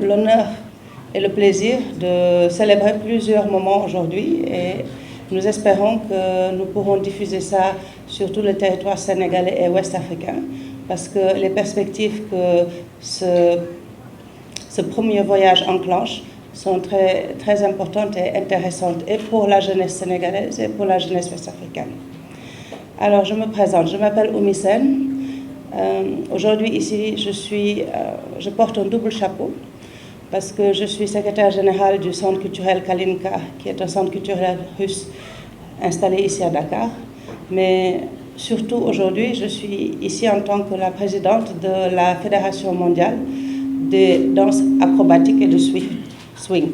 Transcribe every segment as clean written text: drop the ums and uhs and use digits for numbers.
l'honneur et le plaisir de célébrer plusieurs moments aujourd'hui et nous espérons que nous pourrons diffuser ça sur tout le territoire sénégalais et ouest-africain parce que les perspectives que ce premier voyage enclenche sont très, très importantes et intéressantes et pour la jeunesse sénégalaise et pour la jeunesse ouest-africaine. Alors, je me présente, je m'appelle Oumy Sène. Aujourd'hui, ici, je porte un double chapeau parce que je suis secrétaire générale du Centre culturel Kalinka, qui est un centre culturel russe installé ici à Dakar. Mais surtout, aujourd'hui, je suis ici en tant que la présidente de la Fédération mondiale des danses acrobatiques et de swing,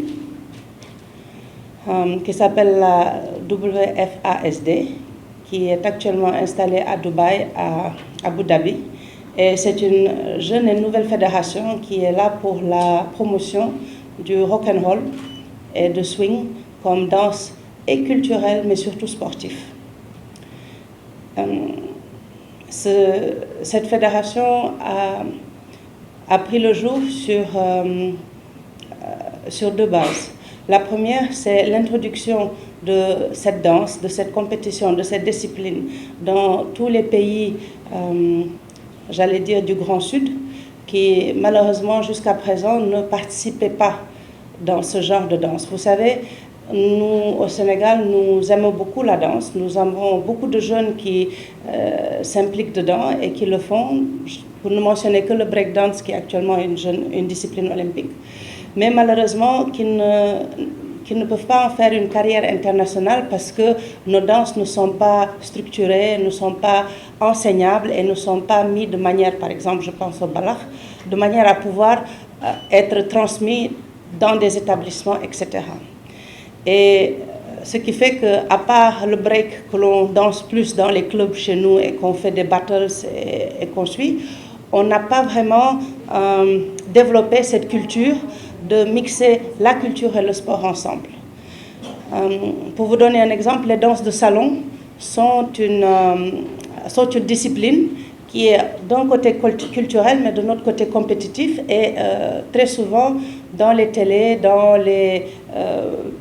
qui s'appelle la WFASD, qui est actuellement installée à Dubaï, à Abu Dhabi. Et c'est une jeune et nouvelle fédération qui est là pour la promotion du rock'n'roll et de swing comme danse et culturelle, mais surtout sportive. Cette fédération a pris le jour sur deux bases. La première, c'est l'introduction de cette danse, de cette compétition, de cette discipline dans tous les pays, j'allais dire, du Grand Sud, qui malheureusement jusqu'à présent ne participaient pas dans ce genre de danse. Vous savez, nous, au Sénégal, nous aimons beaucoup la danse. Nous avons beaucoup de jeunes qui s'impliquent dedans et qui le font, pour ne mentionner que le breakdance, qui est actuellement une discipline olympique. Mais malheureusement, qui ne peuvent pas en faire une carrière internationale parce que nos danses ne sont pas structurées, ne sont pas enseignables et ne sont pas mises de manière, par exemple, je pense au balakh, de manière à pouvoir être transmis dans des établissements, etc. Et ce qui fait qu'à part le break que l'on danse plus dans les clubs chez nous et qu'on fait des battles et qu'on suit, on n'a pas vraiment développé cette culture de mixer la culture et le sport ensemble. Pour vous donner un exemple, les danses de salon sont une discipline qui est d'un côté culturel, mais de notre côté compétitif. Et très souvent, dans les télés, dans les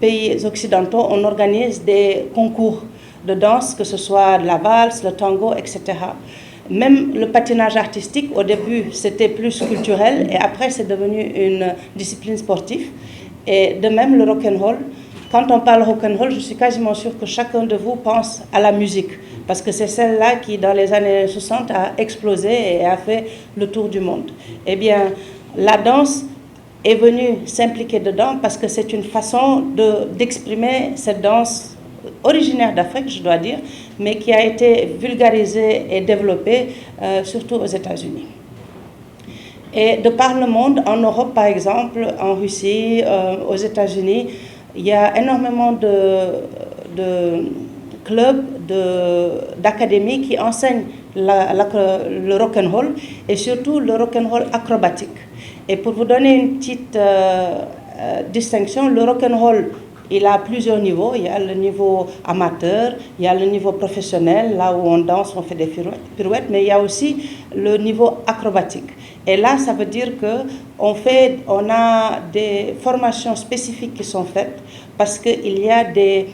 pays occidentaux, on organise des concours de danse, que ce soit la valse, le tango, etc. Même le patinage artistique, au début, c'était plus culturel et après, c'est devenu une discipline sportive. Et de même, le rock'n'roll. Quand on parle rock'n'roll, je suis quasiment sûre que chacun de vous pense à la musique parce que c'est celle-là qui, dans les années 60, a explosé et a fait le tour du monde. Eh bien, la danse est venue s'impliquer dedans parce que c'est une façon d'exprimer cette danse originaire d'Afrique, je dois dire, mais qui a été vulgarisée et développée surtout aux États-Unis. Et de par le monde, en Europe par exemple, en Russie, aux États-Unis, il y a énormément de clubs, d'académies qui enseignent le rock'n'roll et surtout le rock'n'roll acrobatique. Et pour vous donner une petite distinction, le rock'n'roll, il a plusieurs niveaux. Il y a le niveau amateur, il y a le niveau professionnel, là où on danse, on fait des pirouettes, mais il y a aussi le niveau acrobatique. Et là, ça veut dire qu'on a des formations spécifiques qui sont faites parce qu'il y a des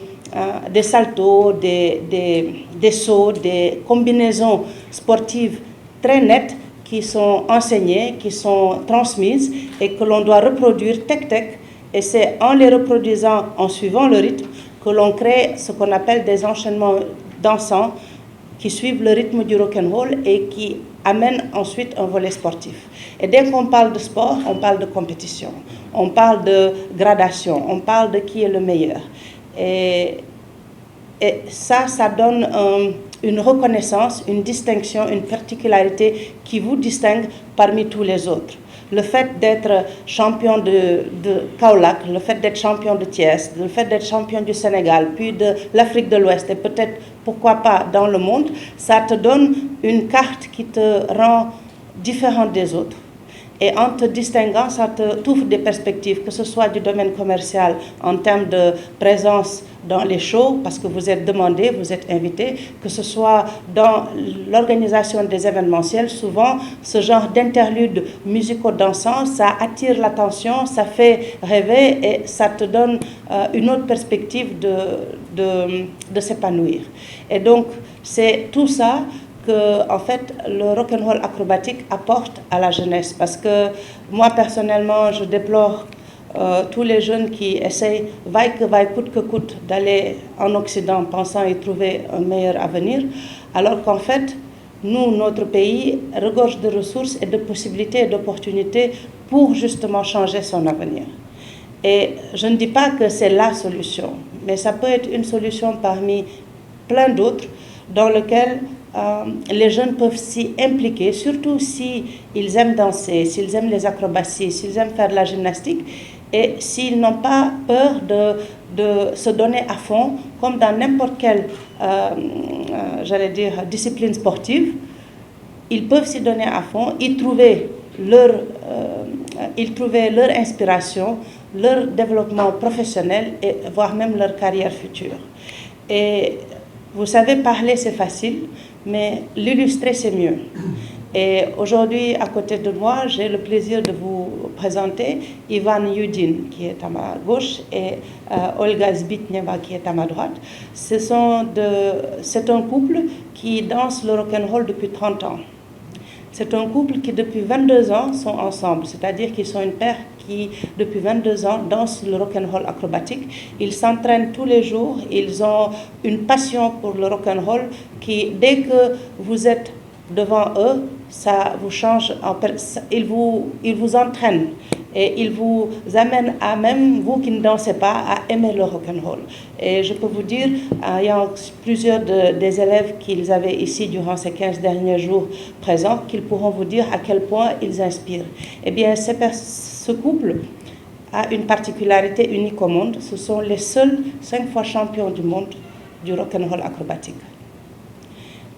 saltos, des sauts, des combinaisons sportives très nettes qui sont enseignées, qui sont transmises et que l'on doit reproduire tec-tec. Et c'est en les reproduisant, en suivant le rythme, que l'on crée ce qu'on appelle des enchaînements dansants qui suivent le rythme du rock'n'roll et qui amènent ensuite un volet sportif. Et dès qu'on parle de sport, on parle de compétition, on parle de gradation, on parle de qui est le meilleur. Et ça donne une reconnaissance, une distinction, une particularité qui vous distingue parmi tous les autres. Le fait d'être champion de Kaolack, le fait d'être champion de Thiès, le fait d'être champion du Sénégal, puis de l'Afrique de l'Ouest et peut-être, pourquoi pas, dans le monde, ça te donne une carte qui te rend différente des autres. Et en te distinguant, ça t'ouvre des perspectives, que ce soit du domaine commercial en termes de présence dans les shows, parce que vous êtes demandé, vous êtes invité, que ce soit dans l'organisation des événementiels. Souvent, ce genre d'interlude musico-dansant, ça attire l'attention, ça fait rêver et ça te donne une autre perspective de s'épanouir. Et donc, c'est tout ça que, en fait, le rock'n'roll acrobatique apporte à la jeunesse. Parce que moi, personnellement, je déplore tous les jeunes qui essayent, vaille coûte que coûte, d'aller en Occident pensant y trouver un meilleur avenir, alors qu'en fait, nous, notre pays, regorge de ressources et de possibilités et d'opportunités pour justement changer son avenir. Et je ne dis pas que c'est la solution, mais ça peut être une solution parmi plein d'autres dans lesquelles les jeunes peuvent s'y impliquer, surtout s'ils aiment danser, s'ils aiment les acrobaties, s'ils aiment faire de la gymnastique et s'ils n'ont pas peur de se donner à fond, comme dans n'importe quelle, j'allais dire, discipline sportive. Ils peuvent s'y donner à fond, y trouver leur inspiration, leur développement professionnel et voire même leur carrière future. Et vous savez, parler c'est facile, mais l'illustrer c'est mieux. Et aujourd'hui, à côté de moi, j'ai le plaisir de vous présenter Ivan Yudin, qui est à ma gauche, et Olga Zbitneva, qui est à ma droite. C'est un couple qui danse le rock'n'roll depuis 30 ans. C'est un couple qui, depuis 22 ans, sont ensemble. C'est-à-dire qu'ils sont une paire qui, depuis 22 ans, dansent le rock'n'roll acrobatique. Ils s'entraînent tous les jours. Ils ont une passion pour le rock'n'roll qui, dès que vous êtes devant eux, ça vous change. Ils vous entraînent et ils vous amènent à, même vous qui ne dansez pas, à aimer le rock'n'roll. Et je peux vous dire, ayant plusieurs des élèves qu'ils avaient ici durant ces 15 derniers jours présents, qu'ils pourront vous dire à quel point ils inspirent. Eh bien, ce couple a une particularité unique au monde. Ce sont les seuls 5 fois champions du monde du rock'n'roll acrobatique.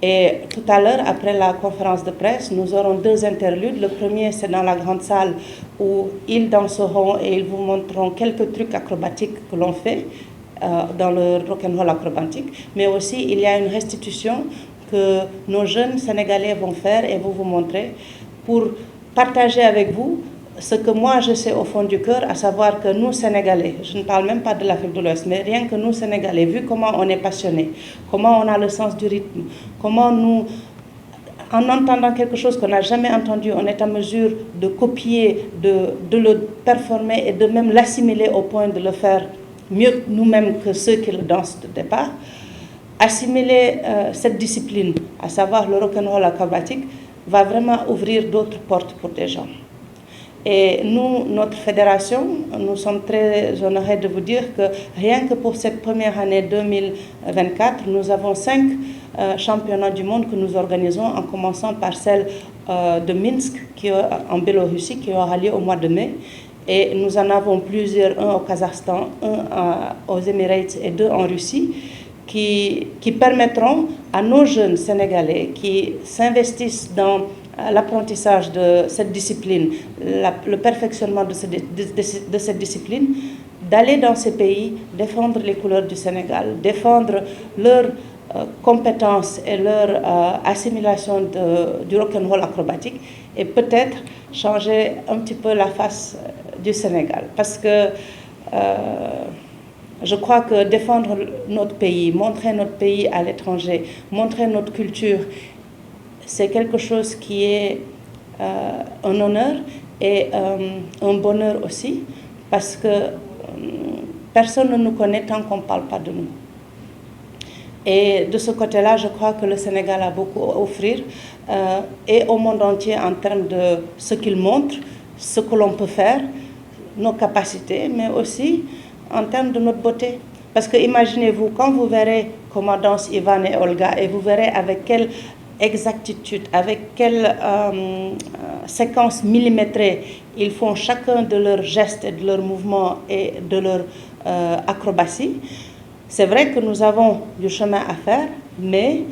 Et tout à l'heure, après la conférence de presse, nous aurons 2 interludes. Le premier, c'est dans la grande salle où ils danseront et ils vous montreront quelques trucs acrobatiques que l'on fait dans le rock'n'roll acrobatique. Mais aussi, il y a une restitution que nos jeunes Sénégalais vont faire et vous montrer pour partager avec vous ce que moi je sais au fond du cœur, à savoir que nous Sénégalais, je ne parle même pas de l'Afrique de l'Ouest, mais rien que nous Sénégalais, vu comment on est passionnés, comment on a le sens du rythme, comment nous, en entendant quelque chose qu'on n'a jamais entendu, on est en mesure de copier, de le performer et de même l'assimiler au point de le faire mieux nous-mêmes que ceux qui le dansent de départ. Assimiler cette discipline, à savoir le rock'n'roll acrobatique, va vraiment ouvrir d'autres portes pour des gens. Et nous, notre fédération, nous sommes très honorés de vous dire que rien que pour cette première année 2024, nous avons 5 championnats du monde que nous organisons, en commençant par celle de Minsk, en Biélorussie, qui aura lieu au mois de mai. Et nous en avons plusieurs, un au Kazakhstan, un aux Émirats et 2 en Russie, qui permettront à nos jeunes Sénégalais qui s'investissent dans l'apprentissage de cette discipline, le perfectionnement de cette discipline, d'aller dans ces pays, défendre les couleurs du Sénégal, défendre leurs compétences et leur assimilation du rock'n'roll acrobatique et peut-être changer un petit peu la face du Sénégal. Parce que je crois que défendre notre pays, montrer notre pays à l'étranger, montrer notre culture, c'est quelque chose qui est un honneur et un bonheur aussi, parce que personne ne nous connaît tant qu'on ne parle pas de nous. Et de ce côté-là, je crois que le Sénégal a beaucoup à offrir et au monde entier en termes de ce qu'il montre, ce que l'on peut faire, nos capacités, mais aussi en termes de notre beauté. Parce que imaginez-vous, quand vous verrez comment dansent Ivan et Olga, et vous verrez avec quelle exactitude, avec quelle séquence millimétrée ils font chacun de leurs gestes et de leurs mouvements et de leur acrobatie. C'est vrai que nous avons du chemin à faire, mais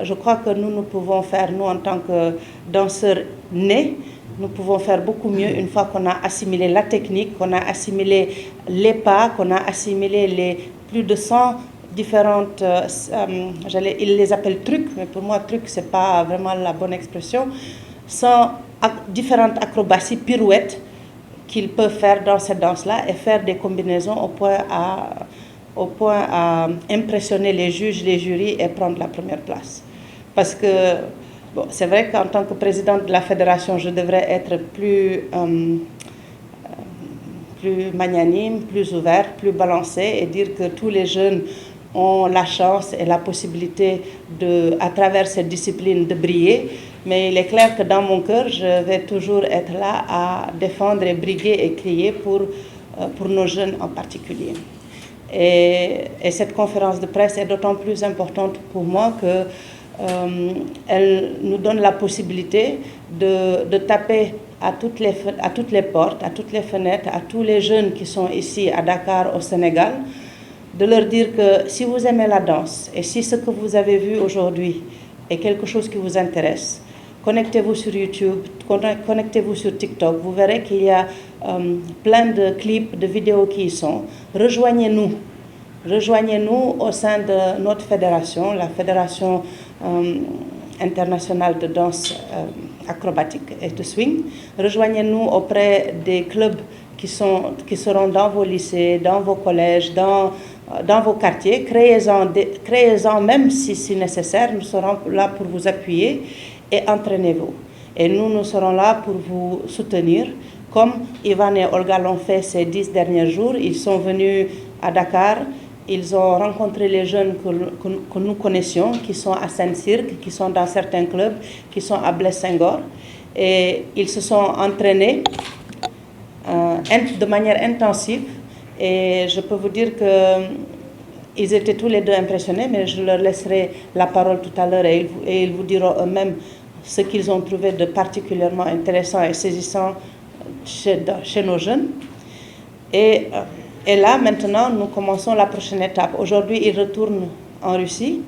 je crois que nous pouvons faire, nous en tant que danseurs nés, nous pouvons faire beaucoup mieux une fois qu'on a assimilé la technique, qu'on a assimilé les pas, qu'on a assimilé les plus de 100 différentes, ils les appellent trucs, mais pour moi truc c'est pas vraiment la bonne expression, 100 différentes acrobaties, pirouettes qu'ils peuvent faire dans cette danse-là et faire des combinaisons au point à impressionner les juges, les jurys et prendre la première place. Parce que bon, c'est vrai qu'en tant que présidente de la fédération, je devrais être plus magnanime, plus ouvert, plus balancé et dire que tous les jeunes ont la chance et la possibilité à travers cette discipline de briller. Mais il est clair que dans mon cœur, je vais toujours être là à défendre et briguer et crier pour nos jeunes en particulier. Et cette conférence de presse est d'autant plus importante pour moi que elle nous donne la possibilité de taper à toutes les portes, à toutes les fenêtres, à tous les jeunes qui sont ici à Dakar, au Sénégal, de leur dire que si vous aimez la danse et si ce que vous avez vu aujourd'hui est quelque chose qui vous intéresse, connectez-vous sur YouTube, connectez-vous sur TikTok, vous verrez qu'il y a plein de clips, de vidéos qui y sont. Rejoignez-nous. Rejoignez-nous au sein de notre fédération, la Fédération internationale de danse acrobatique et de swing. Rejoignez-nous auprès des clubs qui seront dans vos lycées, dans vos collèges, dans vos quartiers. Créez-en même si nécessaire. Nous serons là pour vous appuyer et entraînez-vous. Et nous serons là pour vous soutenir. Comme Ivan et Olga l'ont fait ces 10 derniers jours, ils sont venus à Dakar. Ils ont rencontré les jeunes que nous connaissions, qui sont à Saint-Cirque, qui sont dans certains clubs, qui sont à Blaise-Senghor. Et ils se sont entraînés de manière intensive. Et je peux vous dire qu'ils étaient tous les deux impressionnés, mais je leur laisserai la parole tout à l'heure et ils vous diront eux-mêmes ce qu'ils ont trouvé de particulièrement intéressant et saisissant chez nos jeunes. Et là, maintenant, nous commençons la prochaine étape. Aujourd'hui, ils retournent en Russie.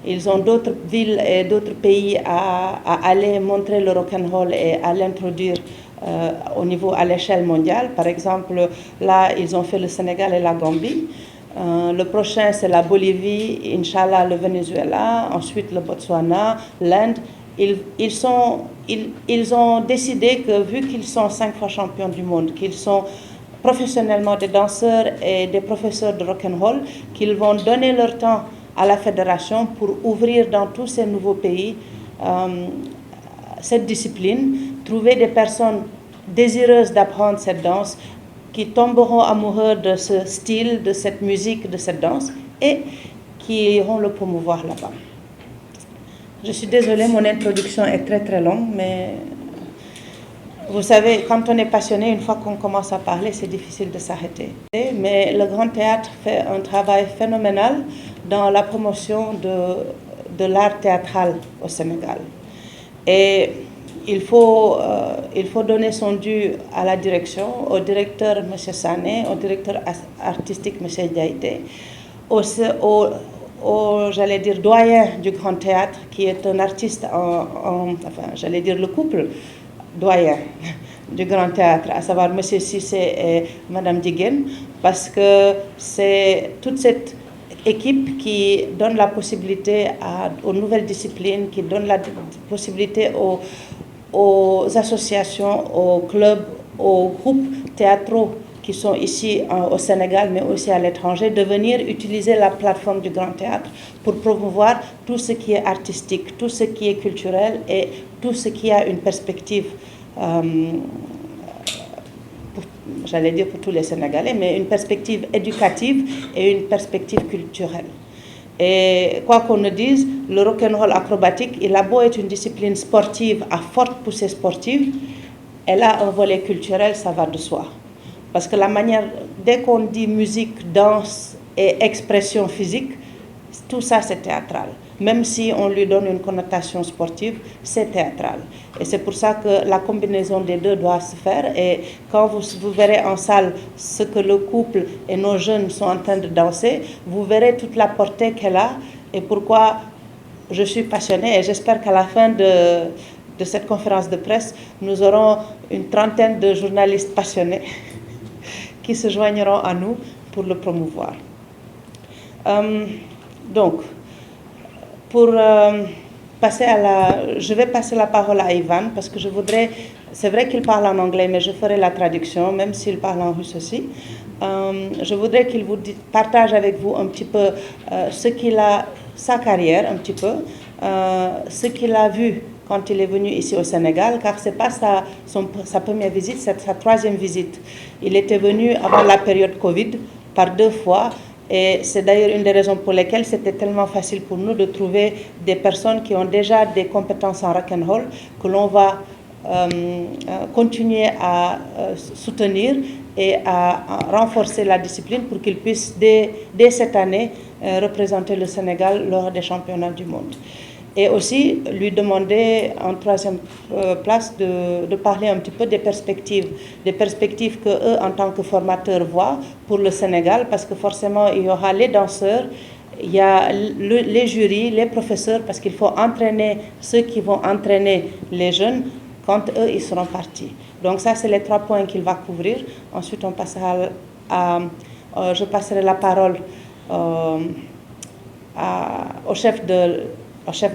Ils ont d'autres villes et d'autres pays à aller montrer le rock'n'roll et à l'introduire à l'échelle mondiale. Par exemple, là, ils ont fait le Sénégal et la Gambie. Le prochain, c'est la Bolivie, Inch'Allah, le Venezuela, ensuite le Botswana, l'Inde. Ils ont décidé que, vu qu'ils sont 5 fois champions du monde, qu'ils sont professionnellement des danseurs et des professeurs de rock'n'roll, qu'ils vont donner leur temps à la fédération pour ouvrir dans tous ces nouveaux pays cette discipline, trouver des personnes désireuses d'apprendre cette danse, qui tomberont amoureux de ce style, de cette musique, de cette danse, et qui iront le promouvoir là-bas. Je suis désolée, mon introduction est très très longue, mais vous savez, quand on est passionné, une fois qu'on commence à parler, c'est difficile de s'arrêter. Mais le Grand Théâtre fait un travail phénoménal dans la promotion de l'art théâtral au Sénégal. Et il faut donner son dû à la direction, au directeur M. Sané, au directeur artistique M. Diaïté, j'allais dire, doyen du Grand Théâtre, qui est un artiste, j'allais dire le couple doyen du Grand Théâtre, à savoir M. Cissé et Mme Diguen, parce que c'est toute cette équipe qui donne la possibilité aux nouvelles disciplines, qui donne la possibilité aux associations, aux clubs, aux groupes théâtraux qui sont ici au Sénégal, mais aussi à l'étranger, de venir utiliser la plateforme du Grand Théâtre pour promouvoir tout ce qui est artistique, tout ce qui est culturel et tout ce qui a une perspective, j'allais dire pour tous les Sénégalais, mais une perspective éducative et une perspective culturelle. Et quoi qu'on ne dise, le rock'n'roll acrobatique, il a beau être une discipline sportive à forte poussée sportive, elle a un volet culturel, ça va de soi. Parce que la manière, dès qu'on dit musique, danse et expression physique, tout ça c'est théâtral. Même si on lui donne une connotation sportive, c'est théâtral. Et c'est pour ça que la combinaison des deux doit se faire. Et quand vous verrez en salle ce que le couple et nos jeunes sont en train de danser, vous verrez toute la portée qu'elle a et pourquoi je suis passionnée. Et j'espère qu'à la fin de cette conférence de presse, nous aurons une trentaine de journalistes passionnés qui se joindront à nous pour le promouvoir. Donc, je vais passer la parole à Ivan parce que c'est vrai qu'il parle en anglais, mais je ferai la traduction, même s'il parle en russe aussi. Je voudrais qu'il vous partage avec vous un petit peu sa carrière, un petit peu, ce qu'il a vu quand il est venu ici au Sénégal, car ce n'est pas sa première visite, c'est sa troisième visite. Il était venu avant la période Covid par 2 fois. Et c'est d'ailleurs une des raisons pour lesquelles c'était tellement facile pour nous de trouver des personnes qui ont déjà des compétences en rock'n'roll que l'on va continuer à soutenir et à renforcer la discipline pour qu'ils puissent dès cette année représenter le Sénégal lors des championnats du monde. Et aussi lui demander en troisième place de parler un petit peu des perspectives que eux, en tant que formateurs, voient pour le Sénégal, parce que forcément, il y aura les danseurs, il y a les jurys, les professeurs, parce qu'il faut entraîner ceux qui vont entraîner les jeunes quand eux, ils seront partis. Donc ça, c'est les 3 points qu'il va couvrir. Ensuite, on passera je passerai la parole au chef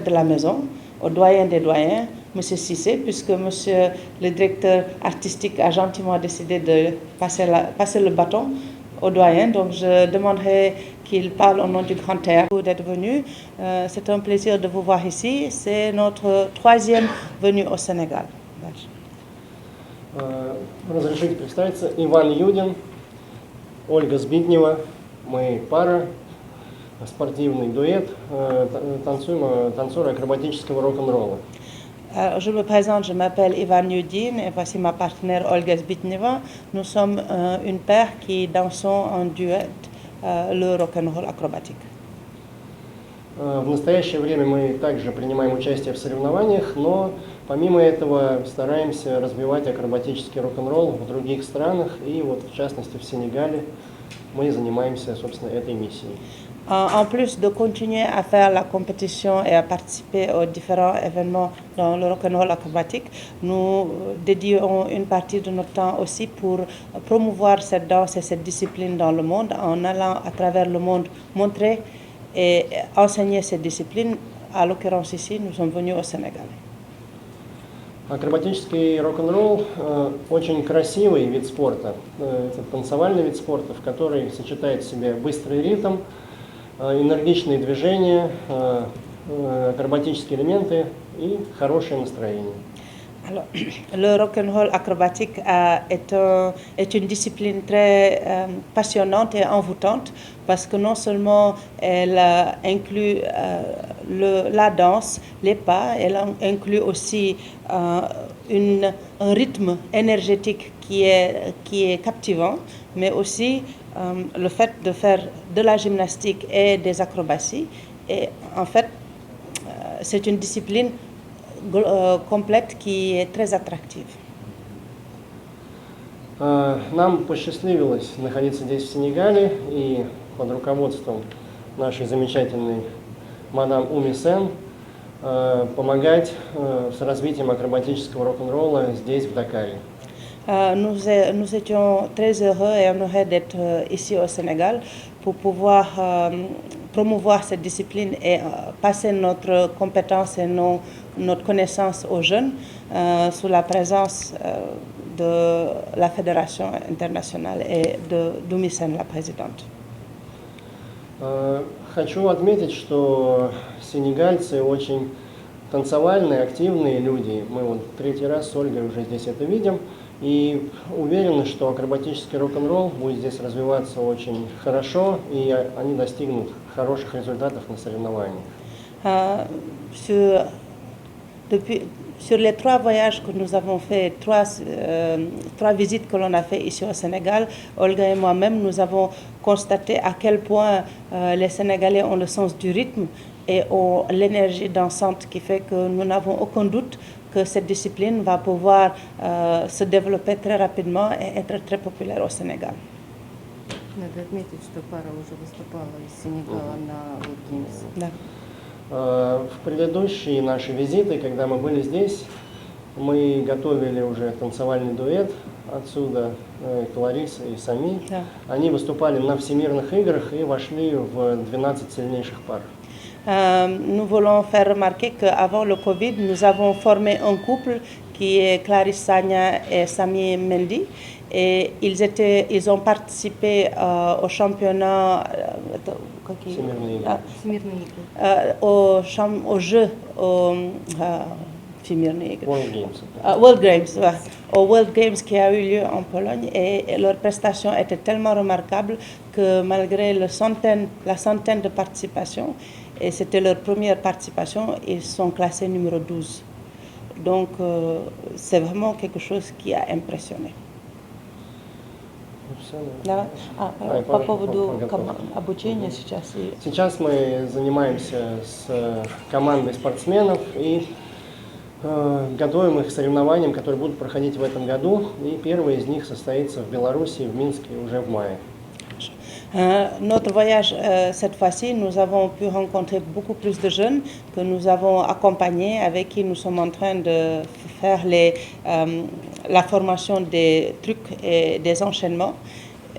de la maison, au doyen des doyens, M. Cissé, puisque monsieur le directeur artistique a gentiment décidé de passer le bâton au doyen. Donc je demanderai qu'il parle au nom du Grand Théâtre d'être venu. C'est un plaisir de vous voir ici. C'est notre 3e venue au Sénégal. Разрешите представиться, Иван Юдин, Ольга Збитнева, мы пара, спортивный дуэт, танцоры акробатического рок-н-ролла. Je me présente, je m'appelle Ivan Yudin et voici ma partenaire Olga Zbitneva. Nous sommes une paire qui dansons en duet le rock'n'roll acrobatique. В настоящее время мы также принимаем участие в соревнованиях, но помимо этого стараемся развивать акробатический рок-н-ролл в других странах, и вот в частности в Sénégal мы занимаемся, собственно, этой миссией. En plus de continuer à faire la compétition et à participer aux différents événements dans le rock'n'roll acrobatique, nous dédions une partie de notre temps aussi pour promouvoir cette danse et cette discipline dans le monde, en allant à travers le monde montrer et enseigner cette discipline. À l'occurrence ici, nous sommes venus au Sénégal. Акробатический рок-н-ролл очень красивый вид спорта. Это танцевальный вид спорта, в который сочетает в себе быстрый ритм, énergiques движения, acrobatiques éléments et хорошее настроение. Alors, le rock'n'roll acrobatique est une discipline très passionnante et envoûtante parce que non seulement elle inclut la danse, les pas, elle inclut aussi un rythme énergétique qui est captivant, mais aussi le fait de faire de la gymnastique et des acrobaties. Et en fait, c'est une discipline complète qui est très attractive. Нам посчастливилось находиться здесь, в Сенегале, и под руководством нашей замечательной мадам Уми Сен помогать с развитием акробатического рок-н-ролла здесь, в Дакаре. Nous étions très heureux et honorés d'être ici au Sénégal pour pouvoir promouvoir cette discipline et passer notre compétence et notre connaissance aux jeunes sous la présence de la Fédération internationale et de Doumisen, la présidente. Хочу отметить, что сенегальцы очень танцевальные, активные люди. Мы вот 3-й раз с Ольгой уже здесь это видим. И уверены, что акробатический рок-н-ролл будет здесь развиваться очень хорошо, и они достигнут хороших результатов на соревнованиях. Sur les 3 voyages que nous avons fait, 3 visites que l'on a fait ici au Sénégal, Olga et moi-même, nous avons constaté à quel point les Sénégalais ont le sens du rythme et ont l'énergie dansante qui fait que nous n'avons aucun doute que cette discipline va pouvoir se développer très rapidement et être très populaire au Sénégal. Надо отметить, что пара уже выступала из Сенегала на World Games. Да. В предыдущие наши визиты, когда мы были здесь, Мы готовили уже танцевальный дуэт отсюда, Клариса и Сами. Да. Они выступали на всемирных играх и вошли в 12 сильнейших пар. Nous voulons faire remarquer qu'avant le Covid, nous avons formé un couple qui est Clarisse Sagna et Sami Mendy. Et ils ont participé au championnat, Всемирные игры. Всемирные игры. aux Jeux, World Games. World Games, ouais, au World Games qui a eu lieu en Pologne, et leur prestation était tellement remarquable que malgré la centaine de participations, et c'était leur première participation, ils sont classés numéro 12. Donc c'est vraiment quelque chose qui a impressionné. Да. По поводу обучения сейчас. Сейчас мы занимаемся с командой спортсменов и готовим их к соревнованиям, которые будут проходить в этом году. И первый из них состоится в Беларуси, в Минске уже в мае. Notre voyage, cette fois-ci, nous avons pu rencontrer beaucoup plus de jeunes que nous avons accompagnés, avec qui nous sommes en train de faire la formation des trucs et des enchaînements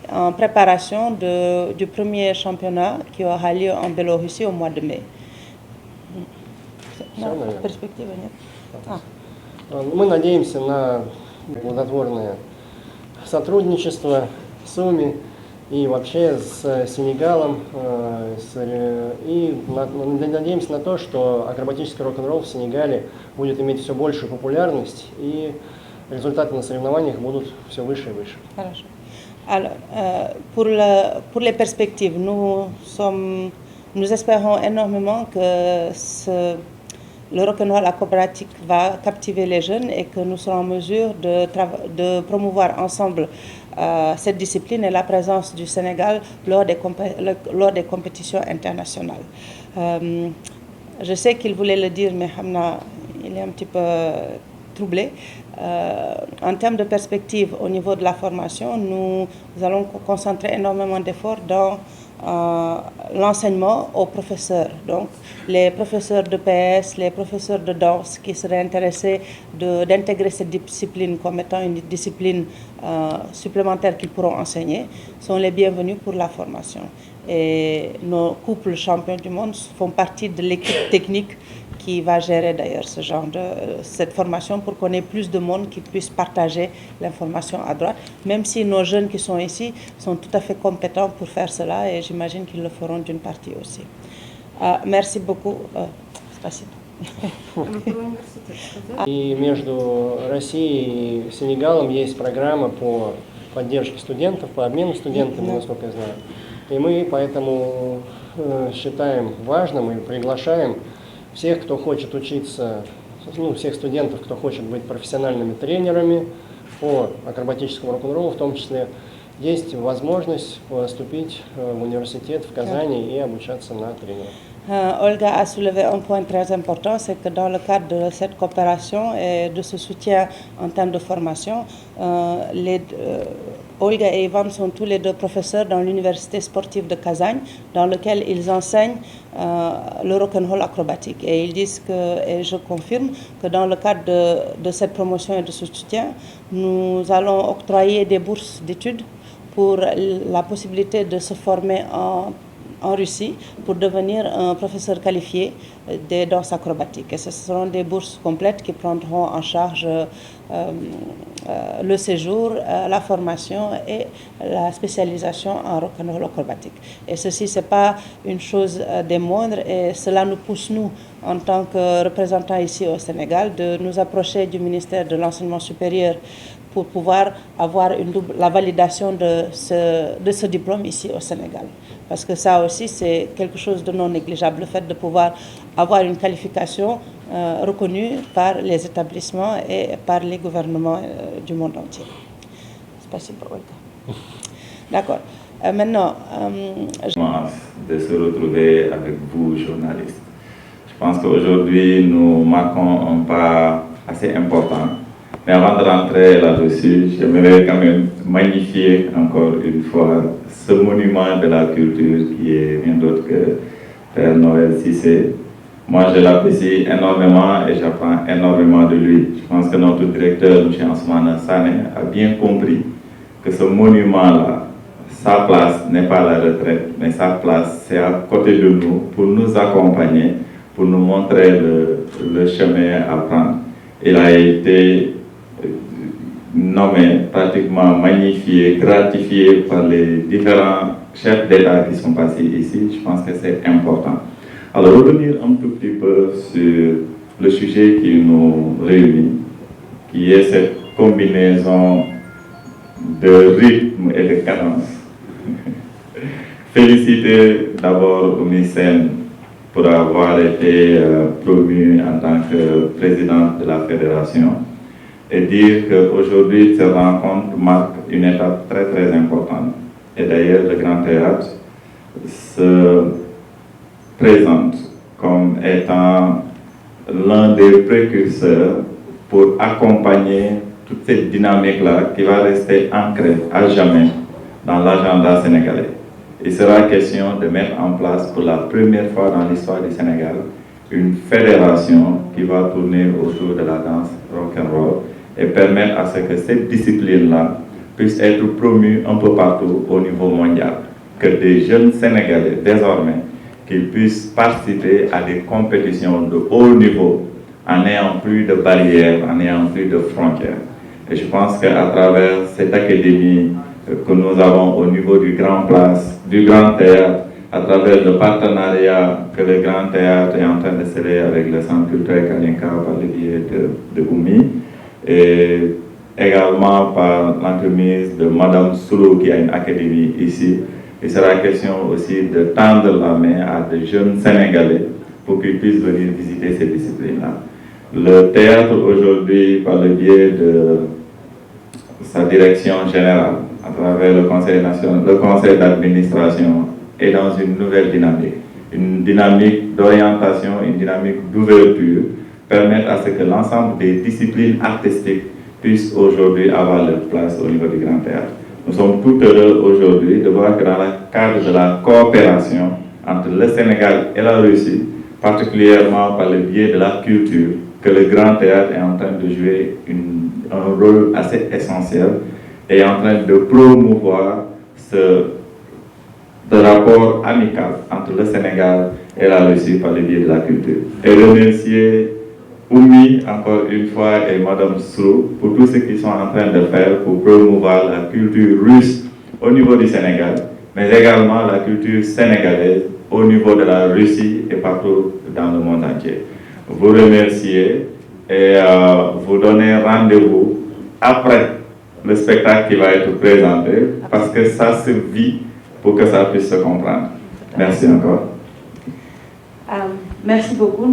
en préparation du premier championnat qui aura lieu en Biélorussie au mois de mai. Перспективы нет. Мы надеемся на плодотворное сотрудничество с СУМИ и вообще с Сенегалом, и надеемся на то, что акробатический рок-н-ролл в Сенегале будет иметь все большую популярность, и результаты на соревнованиях будут все выше и выше. Хорошо. Alors, pour les perspectives, nous espérons énormément que le rock'n'roll acrobatique va captiver les jeunes et que nous serons en mesure de promouvoir ensemble cette discipline et la présence du Sénégal lors des compétitions internationales. Je sais qu'il voulait le dire, mais Hamna, il est un petit peu troublé. En termes de perspective au niveau de la formation, nous allons concentrer énormément d'efforts dans l'enseignement aux professeurs. Donc, les professeurs de PS, les professeurs de danse qui seraient intéressés d'intégrer cette discipline comme étant une discipline supplémentaire qu'ils pourront enseigner sont les bienvenus pour la formation. Et nos couples champions du monde font partie de l'équipe technique qui va gérer d'ailleurs cette formation pour qu'on ait plus de monde qui puisse partager l'information à droite, même si nos jeunes qui sont ici sont tout à fait compétents pour faire cela, et j'imagine qu'ils le feront d'une partie aussi. Merci beaucoup. Спасибо. И между Россией и Сенегалом есть программа по поддержке студентов, по обмену студентами, насколько я знаю. И мы поэтому считаем важным и приглашаем всех, кто хочет учиться, всех студентов, кто хочет быть профессиональными тренерами по акробатическому рок-н-роллу, в том числе, есть возможность поступить в университет в Казани и обучаться на тренера. Olga a soulevé un point très important, c'est que dans le cadre de cette coopération et de ce soutien en termes de formation, Olga et Ivan sont tous les deux professeurs dans l'université sportive de Kazagne, dans lequel ils enseignent le rock'n'roll acrobatique. Et ils disent et je confirme, que dans le cadre de cette promotion et de ce soutien, nous allons octroyer des bourses d'études pour la possibilité de se former en Russie pour devenir un professeur qualifié des danses acrobatiques. Et ce seront des bourses complètes qui prendront en charge le séjour, la formation et la spécialisation en rock'n'roll acrobatique. Et ceci, ce n'est pas une chose des moindres, et cela nous pousse, nous, en tant que représentants ici au Sénégal, de nous approcher du ministère de l'Enseignement supérieur pour pouvoir avoir la validation de ce diplôme ici au Sénégal. Parce que ça aussi, c'est quelque chose de non négligeable, le fait de pouvoir avoir une qualification reconnue par les établissements et par les gouvernements du monde entier. Спасибо, Olga. D'accord. Maintenant, de se retrouver avec vous, journalistes. Je pense qu'aujourd'hui, nous marquons un pas assez important. Mais avant de rentrer là-dessus, j'aimerais quand même magnifier encore une fois ce monument de la culture qui est rien d'autre que Père Noël Cissé, Moi, je l'apprécie énormément et j'apprends énormément de lui. Je pense que notre directeur, M. Ansoumana Sané, a bien compris que ce monument-là, sa place n'est pas la retraite, mais sa place, c'est à côté de nous, pour nous accompagner, pour nous montrer le chemin à prendre. Il a été nommé, pratiquement magnifié, gratifié par les différents chefs d'État qui sont passés ici. Je pense que c'est important. Alors, revenir un tout petit peu sur le sujet qui nous réunit, qui est cette combinaison de rythme et de cadence. Féliciter d'abord Oumysen pour avoir été promu en tant que présidente de la fédération et dire qu'aujourd'hui, cette rencontre marque une étape très très importante. Et d'ailleurs, le Grand Théâtre se présente comme étant l'un des précurseurs pour accompagner toute cette dynamique-là qui va rester ancrée à jamais dans l'agenda sénégalais. Il sera question de mettre en place pour la première fois dans l'histoire du Sénégal une fédération qui va tourner autour de la danse rock'n'roll et permettre à ce que cette discipline-là puisse être promue un peu partout au niveau mondial. Que des jeunes Sénégalais, désormais, qu'ils puissent participer à des compétitions de haut niveau en n'ayant plus de barrières, en n'ayant plus de frontières. Et je pense qu'à travers cette académie que nous avons au niveau du Grand Théâtre, à travers le partenariat que le Grand Théâtre est en train de sceller avec le Centre culturel Kalinka par le biais de Oumi, et également par l'entremise de Madame Soulou qui a une académie ici. Il sera question aussi de tendre la main à des jeunes Sénégalais pour qu'ils puissent venir visiter ces disciplines-là. Le théâtre aujourd'hui, par le biais de sa direction générale, à travers le conseil d'administration, est dans une nouvelle dynamique d'orientation, une dynamique d'ouverture, permettre à ce que l'ensemble des disciplines artistiques puissent aujourd'hui avoir leur place au niveau du Grand Théâtre. Nous sommes tout heureux aujourd'hui de voir que dans le cadre de la coopération entre le Sénégal et la Russie, particulièrement par le biais de la culture, que le Grand Théâtre est en train de jouer un rôle assez essentiel et est en train de promouvoir ce rapport amical entre le Sénégal et la Russie par le biais de la culture. Et remercier Oumi, encore une fois, et Madame Soulou pour tout ce qu'ils sont en train de faire pour promouvoir la culture russe au niveau du Sénégal, mais également la culture sénégalaise au niveau de la Russie et partout dans le monde entier. Vous remercier et vous donner rendez-vous après le spectacle qui va être présenté, parce que ça se vit pour que ça puisse se comprendre. Merci encore. Merci beaucoup.